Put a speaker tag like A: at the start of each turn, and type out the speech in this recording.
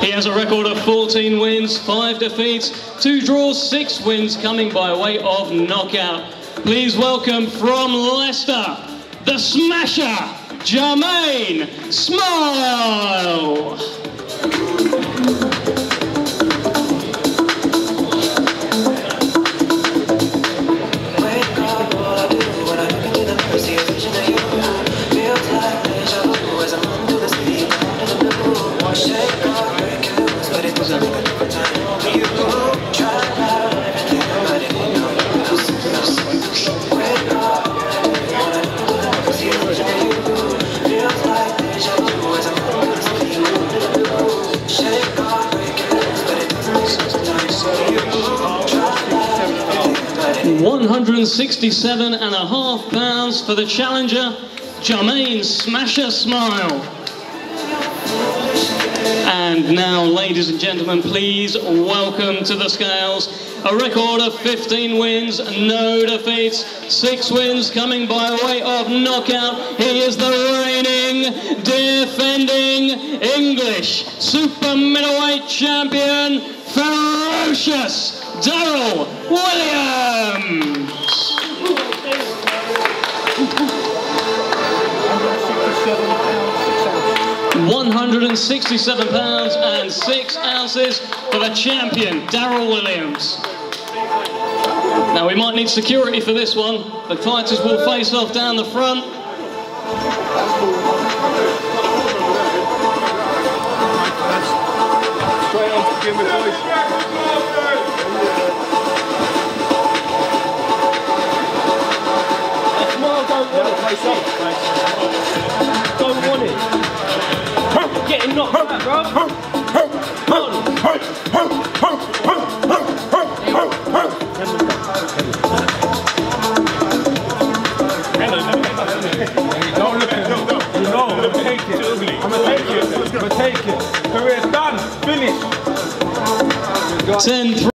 A: He has a record of 14 wins, 5 defeats, 2 draws, 6 wins coming by way of knockout. Please welcome from Leicester, the Smasher, Jahmaine Smyle. £167.5 for the challenger, Jahmaine Smasher Smyle. And now, ladies and gentlemen, please welcome to the scales a record of 15 wins, no defeats, 6 wins coming by way of knockout. He is the reigning, defending English super middleweight champion, ferocious Darryl Williams. £167.06 for the champion, Darryl Williams. Now we might need security for this one. The fighters will face off down the front.
B: Straight on to begin with, boys. Don't want it. Getting knocked out, bro. Don't look at it. No, I'm gonna take it. I'm gonna take it. Career's done. Finished.
A: 10-3.